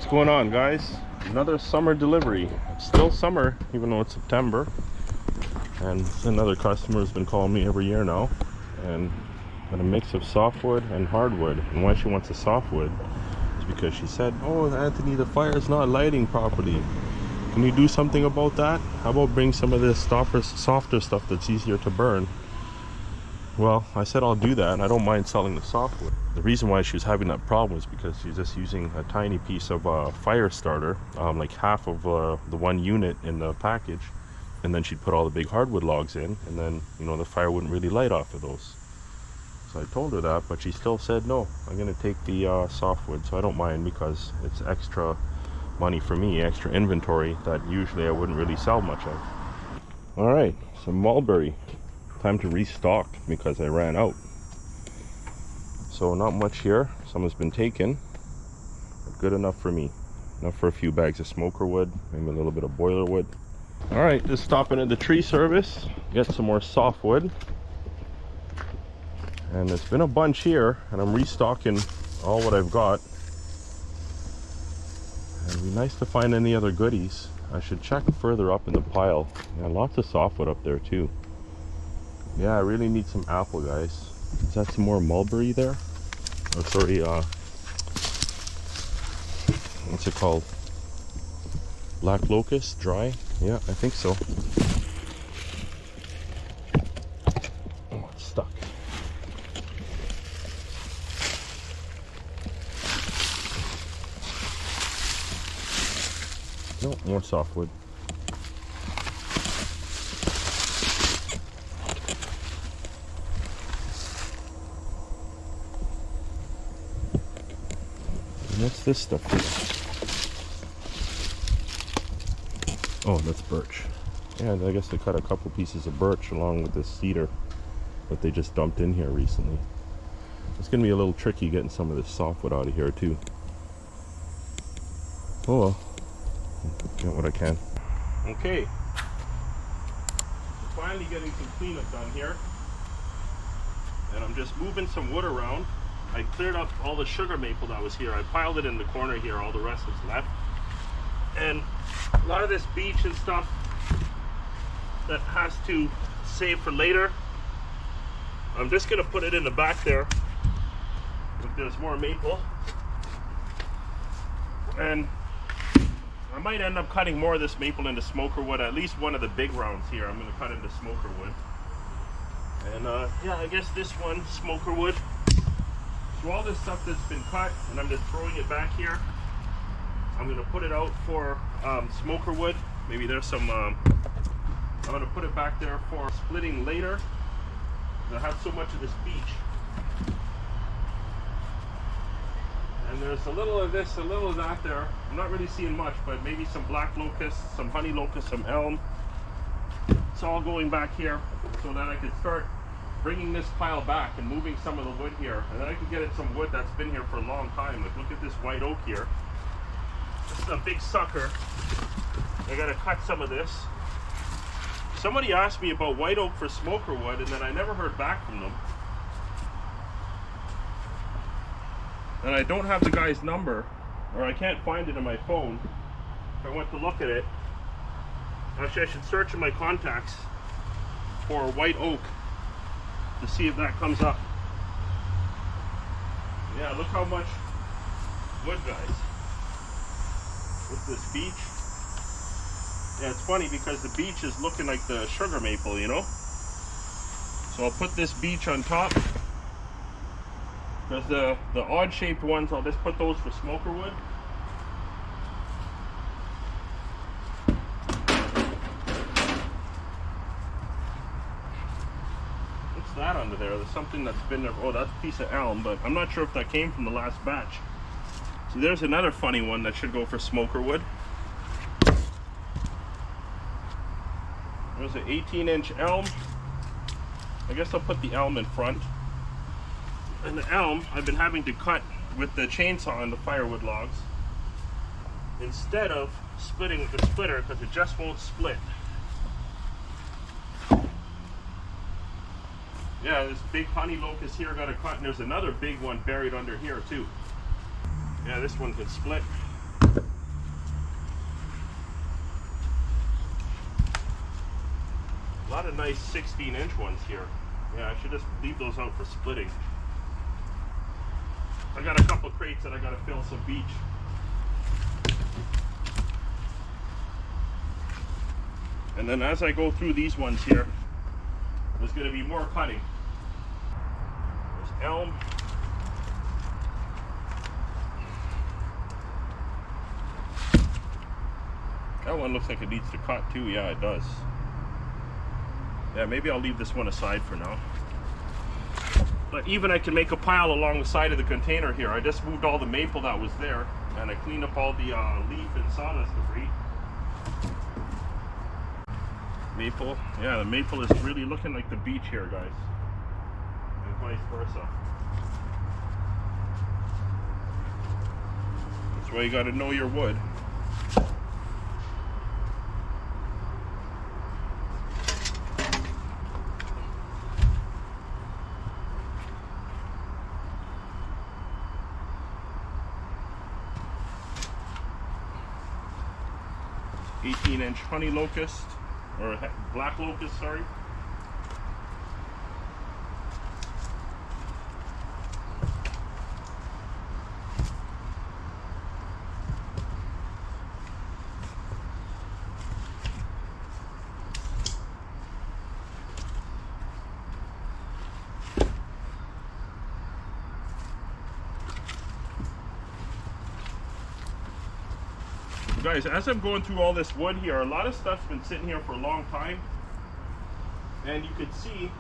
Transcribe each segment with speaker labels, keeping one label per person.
Speaker 1: What's going on, guys? Another summer delivery. It's still summer even though it's September, and another customer has been calling me every year now and got a mix of softwood and hardwood. And why she wants a softwood is because she said, oh Anthony, the fire is not lighting properly. Can you do something about that? How about bring some of this softer stuff that's easier to burn? Well, I said I'll do that. I don't mind selling the softwood. The reason why she was having that problem is because she's just using a tiny piece of fire starter, like half of the one unit in the package, and then she'd put all the big hardwood logs in, and then, you know, the fire wouldn't really light off of those. So I told her that, but she still said no, I'm gonna take the softwood. So I don't mind, because it's extra money for me, extra inventory that usually I wouldn't really sell much of. All right, some mulberry. Time to restock because I ran out. So not much here. Some has been taken, but good enough for me. Enough for a few bags of smoker wood, maybe a little bit of boiler wood. All right, just stopping at the tree service, get some more softwood. And it's been a bunch here, and I'm restocking all what I've got. And it'd be nice to find any other goodies. I should check further up in the pile. Yeah, lots of softwood up there too. Yeah, I really need some apple, guys. Is that some more mulberry there? Oh, sorry, what's it called? Black locust, dry? Yeah, I think so. Oh, it's stuck. No, more softwood. What's this stuff here? Oh, that's birch. Yeah, I guess they cut a couple pieces of birch along with this cedar that they just dumped in here recently. It's gonna be a little tricky getting some of this softwood out of here too. Oh well, get what I can. Okay, so finally getting some cleanup done here, and I'm just moving some wood around. I cleared up all the sugar maple that was here. I piled it in the corner here, all the rest is left. And a lot of this beech and stuff that has to save for later, I'm just gonna put it in the back there. If there's more maple. And I might end up cutting more of this maple into smoker wood. At least one of the big rounds here I'm gonna cut into smoker wood. And yeah, I guess this one, smoker wood. So all this stuff that's been cut, and I'm just throwing it back here. I'm gonna put it out for smoker wood. Maybe there's some, I'm gonna put it back there for splitting later. I have so much of this beech. And there's a little of this, a little of that there. I'm not really seeing much, but maybe some black locust, some honey locust, some elm. It's all going back here so that I can start bringing this pile back and moving some of the wood here, and then I can get at some wood that's been here for a long time. Like, look at this white oak here. This is a big sucker. I gotta cut some of this. Somebody asked me about white oak for smoker wood, and then I never heard back from them. And I don't have the guy's number, or I can't find it in my phone. If I went to look at it, actually I should search in my contacts for white oak to see if that comes up. Yeah, look how much wood, guys. With this beech. Yeah, it's funny because the beech is looking like the sugar maple, you know? So I'll put this beech on top. Because the odd shaped ones, I'll just put those for smoker wood. That under there, there's something that's been there. Oh, that's a piece of elm, but I'm not sure if that came from the last batch. So there's another funny one that should go for smoker wood. There's an 18-inch elm. I guess I'll put the elm in front. And the elm I've been having to cut with the chainsaw and the firewood logs instead of splitting with the splitter, because it just won't split. Yeah, this big honey locust here got a cut, and there's another big one buried under here too. Yeah, this one can split. lot of nice 16-inch ones here. Yeah, I should just leave those out for splitting. I got a couple crates that I gotta fill some beech. And then as I go through these ones here, there's gonna be more cutting. There's elm. That one looks like it needs to cut too. Yeah, it does. Yeah, maybe I'll leave this one aside for now. But even I can make a pile along the side of the container here. I just moved all the maple that was there, and I cleaned up all the leaf and sawdust debris. Maple, yeah, the maple is really looking like the beech here, guys, and vice versa. That's why you got to know your wood. Inch honey locust, or black locust, sorry. Guys, as I'm going through all this wood here, a lot of stuff's been sitting here for a long time, and you can see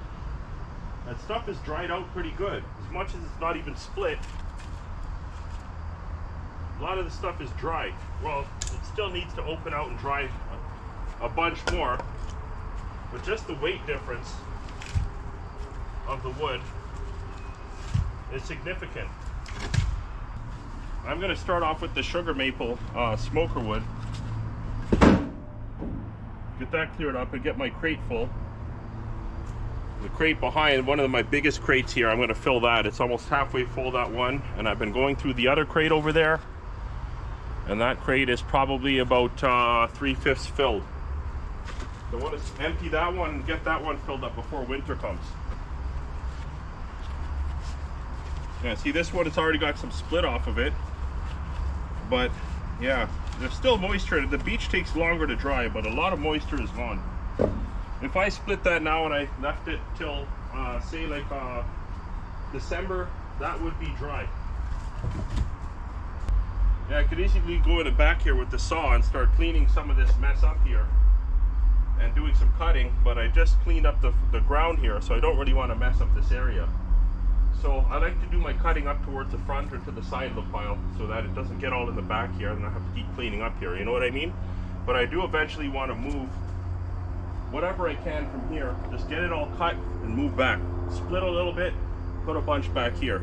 Speaker 1: that stuff is dried out pretty good. As much as it's not even split, a lot of the stuff is dry. Well, it still needs to open out and dry a bunch more, but just the weight difference of the wood is significant. I'm going to start off with the sugar maple smoker wood. Get that cleared up and get my crate full. The crate behind, one of my biggest crates here, I'm going to fill that. It's almost halfway full, that one. And I've been going through the other crate over there. And that crate is probably about 3/5 filled. So I want to empty that one and get that one filled up before winter comes. Yeah, see this one, it's already got some split off of it. But yeah, there's still moisture. The beech takes longer to dry, but a lot of moisture is gone. If I split that now and I left it till say like December, that would be dry. Yeah, I could easily go in the back here with the saw and start cleaning some of this mess up here and doing some cutting, but I just cleaned up the ground here, so I don't really want to mess up this area. So I like to do my cutting up towards the front or to the side of the pile so that it doesn't get all in the back here and I have to keep cleaning up here, you know what I mean? But I do eventually want to move whatever I can from here, just get it all cut and move back. Split a little bit, put a bunch back here.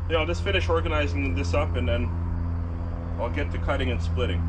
Speaker 1: Yeah, I'll just finish organizing this up and then I'll get to cutting and splitting.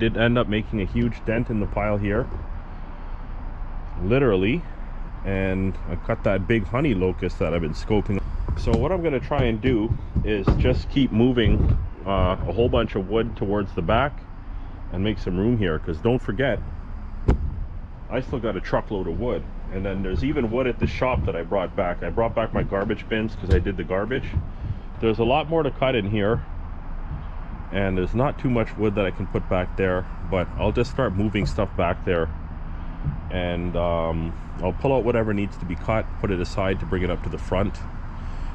Speaker 1: did end up making a huge dent in the pile here, literally, and I cut that big honey locust that I've been scoping. So what I'm going to try and do is just keep moving a whole bunch of wood towards the back and make some room here, because don't forget, I still got a truckload of wood. And then there's even wood at the shop that I brought back. I brought back my garbage bins because I did the garbage. There's a lot more to cut in here, and there's not too much wood that I can put back there, but I'll just start moving stuff back there, and I'll pull out whatever needs to be cut, put it aside to bring it up to the front.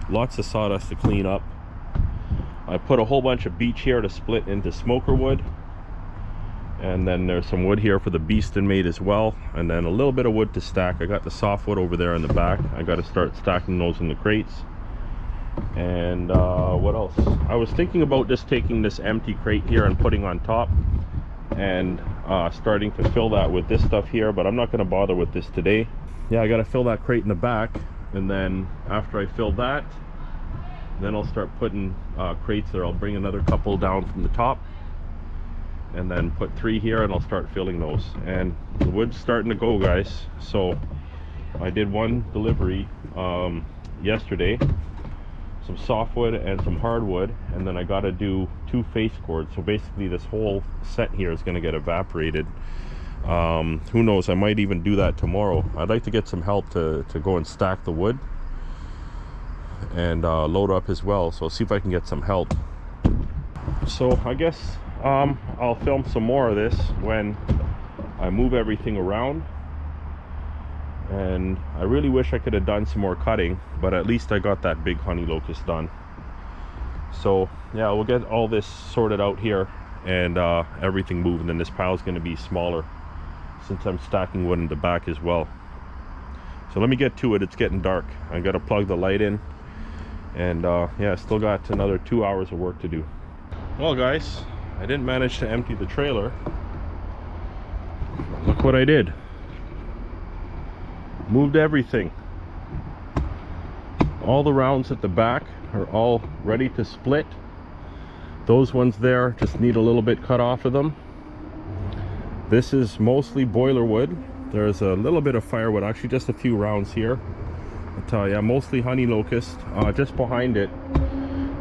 Speaker 1: Lots of sawdust to clean up. I put a whole bunch of beech here to split into smoker wood, and then there's some wood here for the beast and mate as well, and then a little bit of wood to stack. I got the softwood over there in the back. I got to start stacking those in the crates. And what else? I was thinking about just taking this empty crate here and putting on top, and starting to fill that with this stuff here, but I'm not going to bother with this today. Yeah, I got to fill that crate in the back, and then after I fill that, then I'll start putting crates there. I'll bring another couple down from the top, and then put 3 here, and I'll start filling those. And the wood's starting to go, guys. So I did one delivery yesterday, some softwood and some hardwood, and then I got to do 2 face cords. So basically this whole set here is going to get evaporated. Who knows, I might even do that tomorrow. I'd like to get some help to go and stack the wood and load up as well, so see if I can get some help. So I guess I'll film some more of this when I move everything around. And I really wish I could have done some more cutting, but at least I got that big honey locust done. So yeah, we'll get all this sorted out here and everything moving, and this pile is going to be smaller since I'm stacking wood in the back as well. So let me get to it. It's getting dark. I got to plug the light in, and yeah, still got another 2 hours of work to do. Well guys, I didn't manage to empty the trailer. Look what I did. Moved everything. All the rounds at the back are all ready to split. Those ones there just need a little bit cut off of them. This is mostly boiler wood. There's a little bit of firewood, actually just a few rounds here. But yeah, mostly honey locust. Just behind it,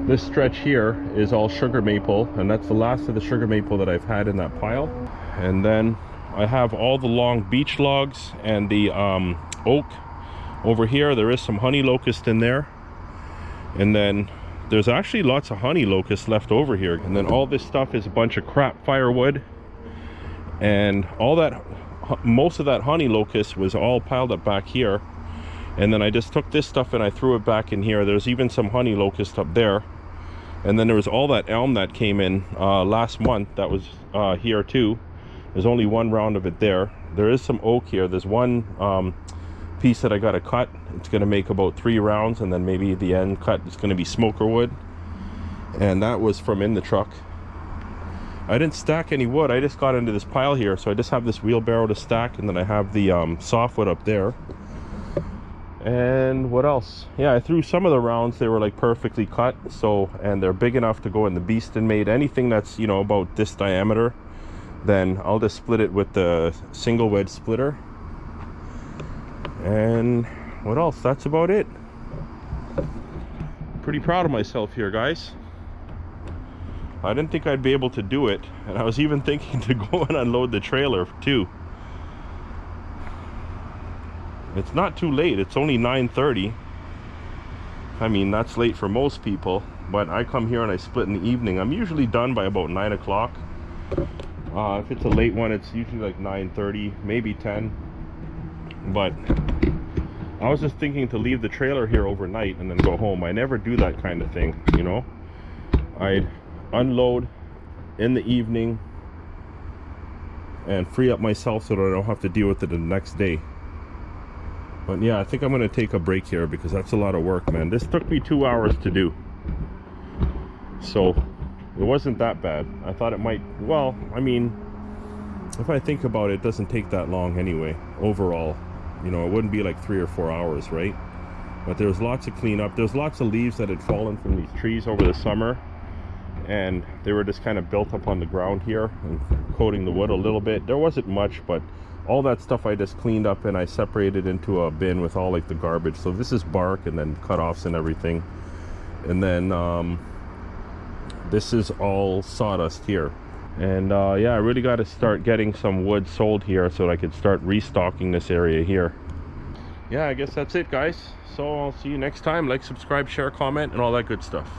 Speaker 1: this stretch here is all sugar maple, and that's the last of the sugar maple that I've had in that pile. And then I have all the long beech logs and the oak over here. There is some honey locust in there, and then there's actually lots of honey locust left over here. And then all this stuff is a bunch of crap firewood, and all that, most of that honey locust was all piled up back here. And then I just took this stuff and I threw it back in here. There's even some honey locust up there. And then there was all that elm that came in last month that was here too. There's only one round of it there. There is some oak here. There's one piece that I got to cut. It's going to make about 3 rounds, and then maybe the end cut is going to be smoker wood. And that was from in the truck. I didn't stack any wood. I just got into this pile here, so I just have this wheelbarrow to stack, and then I have the softwood up there. And what else? Yeah, I threw some of the rounds. They were like perfectly cut, so, and they're big enough to go in the beast and mate. Anything that's, you know, about this diameter, then I'll just split it with the single wedge splitter. And what else? That's about it. Pretty proud of myself here, guys. I didn't think I'd be able to do it, and I was even thinking to go and unload the trailer too. It's not too late. It's only 9:30. I mean, that's late for most people, but I come here and I split in the evening. I'm usually done by about 9 o'clock. If it's a late one, it's usually like 9:30, maybe 10. But I was just thinking to leave the trailer here overnight and then go home. I never do that kind of thing, you know. I'd unload in the evening and free up myself so that I don't have to deal with it the next day. But yeah, I think I'm going to take a break here because that's a lot of work, man. This took me 2 hours to do. So it wasn't that bad. I thought it might, well, I mean, if I think about it, it doesn't take that long anyway, overall. You know, it wouldn't be like 3 or 4 hours, right? But there's lots of cleanup. There's lots of leaves that had fallen from these trees over the summer. and they were just kind of built up on the ground here and coating the wood a little bit. There wasn't much, but all that stuff I just cleaned up and I separated into a bin with all like the garbage. So this is bark and then cut-offs and everything, and then this is all sawdust here. And yeah, I really got to start getting some wood sold here so that I could start restocking this area here. Yeah, I guess that's it, guys. So I'll see you next time. Like, subscribe, share, comment, and all that good stuff.